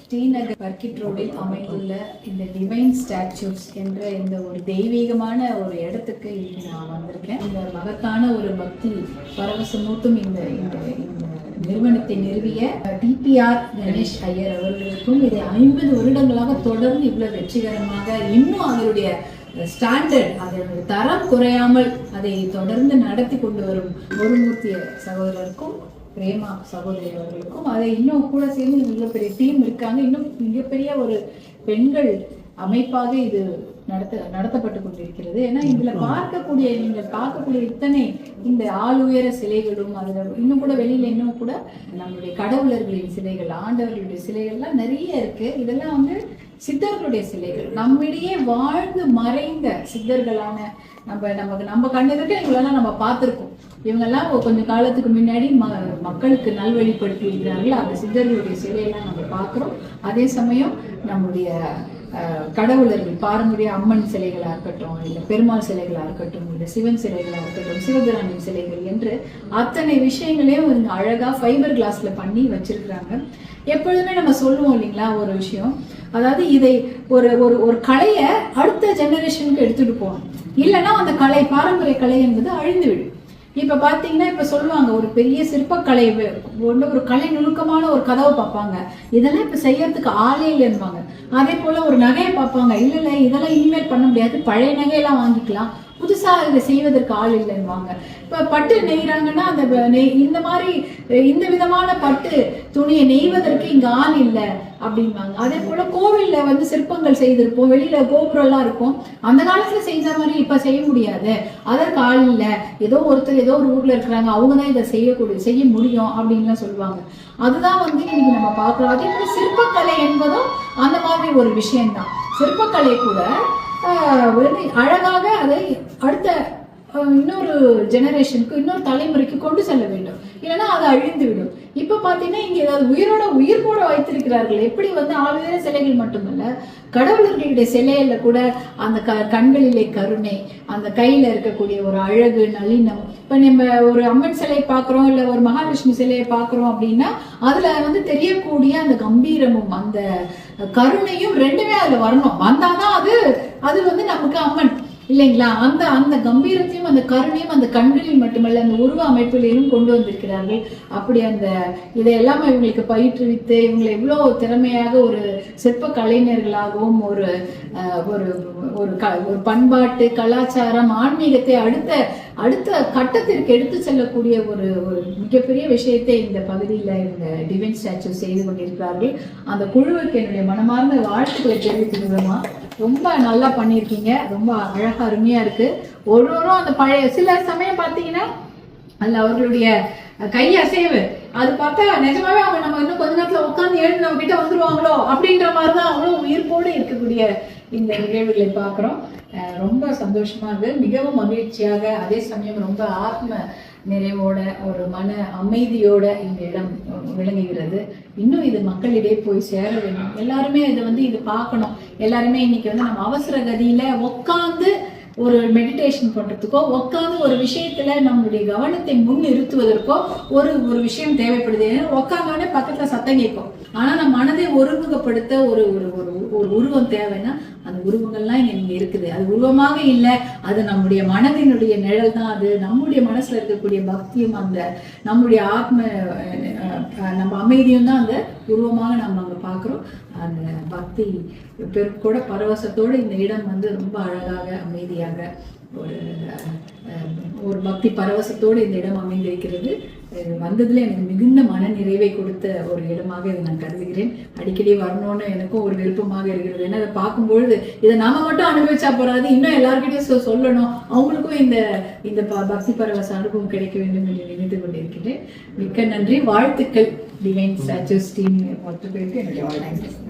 ஸ்ரீநகர் பர்கிட் ரோடில் அமைந்துள்ள இந்த டிவைன் ஸ்டாச்சூஸ் என்ற இந்த ஒரு தெய்வீகமான ஒரு இடத்துக்கு நான் வந்திருக்கேன். இந்த மகத்தான ஒரு பக்தி பரவசமூட்டும் இந்த நிறுவனத்தை நிறுவிய டிபிஆர் கணேஷ் ஐயர் அவர்களுக்கும் இதை 50 வருடங்களாக தொடர்ந்து இவ்வளவு வெற்றிகரமாக இன்னும் அதனுடைய ஸ்டாண்டர்ட் அதனுடைய தரம் குறையாமல் அதை தொடர்ந்து நடத்தி கொண்டு வரும் குருமூர்த்தி சகோதரருக்கும் பிரேமா சகோதரி அவர்களுக்கும் அதை இன்னும் கூட சேர்ந்து மிகப்பெரிய டீம் இருக்காங்க. இன்னும் மிகப்பெரிய ஒரு பெண்கள் அமைப்பாக இது நடத்தப்பட்டு கொண்டிருக்கிறது. ஏன்னா இதுல நீங்கள் பார்க்கக்கூடிய இத்தனை இந்த ஆளுயர சிலைகளும் அதுல இன்னும் கூட வெளியில இன்னும் கூட நம்மளுடைய கடவுளர்களின் சிலைகள், ஆண்டவர்களுடைய சிலைகள்லாம் நிறைய இருக்கு. இதெல்லாம் வந்து சித்தர்களுடைய சிலைகள், நம்மிடையே வாழ்ந்து மறைந்த சித்தர்களான நம்ம கண்டதுக்கு இவங்களெல்லாம் நம்ம பார்த்துருக்கோம். இவங்கெல்லாம் கொஞ்சம் காலத்துக்கு முன்னாடி மக்களுக்கு நல்வழிப்படுத்தி இருக்கிறார்கள். அந்த சித்தர்களுடைய சிலையெல்லாம் நம்ம பார்க்குறோம். அதே சமயம் நம்முடைய கடவுளர்கள் பாரம்பரிய அம்மன் சிலைகளாக இருக்கட்டும், இல்லை பெருமாள் சிலைகளாக இருக்கட்டும், இல்லை சிவன் சிலைகளாக இருக்கட்டும், சிவபிரானின் சிலைகள் என்று அத்தனை விஷயங்களையும் அழகா ஃபைபர் கிளாஸ்ல பண்ணி வச்சிருக்கிறாங்க. எப்பொழுதுமே நம்ம சொல்லுவோம் இல்லைங்களா ஒரு விஷயம், அதாவது இதை ஒரு ஒரு கலையை அடுத்த ஜெனரேஷனுக்கு எடுத்துட்டு போகணும். இல்லைன்னா அந்த கலை பாரம்பரிய கலை என்பது அழிந்து விடும். இப்ப பாத்தீங்கன்னா இப்ப சொல்லுவாங்க ஒரு பெரிய சிற்பக்கலை ஒரு கலை நுணுக்கமான ஒரு கதவை பார்ப்பாங்க, இதெல்லாம் இப்ப செய்யறதுக்கு ஆளே இல்லைன்னுவாங்க. அதே போல ஒரு நகையை பார்ப்பாங்க, இல்ல இதெல்லாம் இனிமேல் பண்ண முடியாது, பழைய நகையெல்லாம் வாங்கிக்கலாம், புதுசா இதை செய்வதற்கு ஆள் இல்லைன்னுவாங்க. இப்ப பட்டு நெய்கிறாங்கன்னா அந்த இந்த மாதிரி இந்த விதமான பட்டு துணியை நெய்வதற்கு இங்க ஆள் இல்லை அப்படின்வாங்க. அதே போல கோவில்ல வந்து சிற்பங்கள் செய்திருப்போம், வெளியில கோபுரம் எல்லாம் இருக்கும், அந்த காலத்துல செஞ்ச மாதிரி இப்ப செய்ய முடியாது, அதற்கு ஆள் இல்லை, ஏதோ ஒருத்தர் ஏதோ ஒரு ஊர்ல இருக்கிறாங்க, அவங்கதான் இதை செய்ய முடியும் அப்படின்லாம் சொல்லுவாங்க. அதுதான் வந்து இன்னைக்கு நம்ம பார்க்கிறோம். அதே போல சிற்பக்கலை என்பதும் அந்த மாதிரி ஒரு விஷயம்தான். சிற்பக்கலை கூட அழகாக அதை அடுத்த இன்னொரு ஜெனரேஷனுக்கு இன்னொரு தலைமுறைக்கு கொண்டு செல்ல வேண்டும், இல்லைன்னா அது அழிந்து விடும். இப்ப பாத்தீங்கன்னா இங்க ஏதாவது உயிர்ப்போட வைத்திருக்கிறார்கள். எப்படி வந்து ஆளுநர சிலைகள் மட்டுமல்ல, கடவுளர்களுடைய சிலையில கூட அந்த கண்களிலே கருணை, அந்த கையில இருக்கக்கூடிய ஒரு அழகு நளினம். இப்ப நம்ம ஒரு அம்மன் சிலை பாக்குறோம், இல்ல ஒரு மகாலட்சுமி சிலையை பாக்குறோம் அப்படின்னா அதுல வந்து தெரியக்கூடிய அந்த கம்பீரமும் அந்த கருணையும் ரெண்டுமே அதுல வரணும். வந்தாதான் அது வந்து நமக்கு அம்மன் இல்லைங்களா. அந்த கம்பீரத்தையும் அந்த கருணையும் அந்த கண்களில் மட்டுமல்ல அந்த உருவ அமைப்பிலையும் கொண்டு வந்திருக்கிறார்கள். அப்படி இதையெல்லாம் இவங்களுக்கு பயிற்றுவித்து இவங்களை எவ்வளவு திறமையாக ஒரு சிற்ப கலைஞர்களாகவும் ஒரு பண்பாட்டு கலாச்சாரம் ஆன்மீகத்தை அடுத்த கட்டத்திற்கு எடுத்து செல்லக்கூடிய ஒரு மிகப்பெரிய விஷயத்தை இந்த பகுதியில் இந்த டிவைன் ஸ்டாச்சு செய்து கொண்டிருக்கிறார்கள். அந்த குழுவுக்கு என்னுடைய மனமார்ந்த வாழ்த்துக்களை தெரிவித்துக்கிறோமா. ரொம்ப நல்லா பண்ணியிருக்கீங்க, ரொம்ப அழகா அருமையா இருக்கு. ஒருவரும் அந்த பழைய சில சமயம் பார்த்தீங்கன்னா அதுல அவர்களுடைய கை அசைவு அது பார்த்தா நிஜமாவே அவங்க நம்ம இன்னும் கொஞ்ச நேரத்துல உட்காந்து எழுந்து நம்ம கிட்ட வந்துருவாங்களோ அப்படின்ற மாதிரிதான் அவ்வளவு உயிர்ப்போடு இருக்கக்கூடிய இந்த நிகழ்வுகளை பார்க்குறோம். ரொம்ப சந்தோஷமாக மிகவும் மகிழ்ச்சியாக அதே சமயம் ரொம்ப ஆத்ம நிறைவோட ஒரு மன அமைதியோட இந்த இடம் விளங்குகிறது. இன்னும் இது மக்களிடையே போய் சேர வேண்டும். எல்லாருமே இது பார்க்கணும். எல்லாருமே இன்னைக்கு வந்து நம்ம அவசர கதியில உட்காந்து ஒரு மெடிடேஷன் பண்றதுக்கோ உட்காந்து ஒரு விஷயத்துல நம்மளுடைய கவனத்தை முன் நிறுத்துவதற்கோ ஒரு விஷயம் தேவைப்படுது. உட்காந்தோடனே பக்கத்துல சத்தம் கேட்கும், ஆனா நம்ம மனதை ஒருமுகப்படுத்த ஒரு உருவம் தேவைன்னா அந்த உருவங்கள்லாம் இங்க இருக்குது. அது உருவமாக இல்லை, அது நம்முடைய மனதினுடைய நிழல் தான். அது நம்முடைய மனசுல இருக்கக்கூடிய பக்தியும் அந்த நம்முடைய ஆத்ம நம்ம அமைதியும் தான் அந்த உருவமாக நம்ம அங்க பாக்குறோம். அந்த பக்தி கூட பரவசத்தோடு இந்த இடம் வந்து ரொம்ப அழகாக அமைதியாக ஒரு பக்தி பரவசத்தோடு இந்த இடம் அமைந்திருக்கிறது. வந்ததுல எனக்கு மிகுந்த மன நிறைவை கொடுத்த ஒரு இடமாக இதை நான் கருதுகிறேன். அடிக்கடி வரணும்னு எனக்கும் ஒரு விருப்பமாக இருக்கிறது. ஏன்னா அதை பார்க்கும்பொழுது இதை நாம மட்டும் அனுபவிச்சா போறாது, இன்னும் எல்லாருக்கிட்டையும் சொல்லணும், அவங்களுக்கும் இந்த பக்தி பரவச அனுபவம் கிடைக்க வேண்டும் என்று நினைத்து கொண்டிருக்கிறேன். மிக்க நன்றி, வாழ்த்துக்கள். டிவைன் ஸ்டாச்சூஸ் டீம் மொத்த பேருக்கு என்னுடைய வாழ்த்துக்கள்.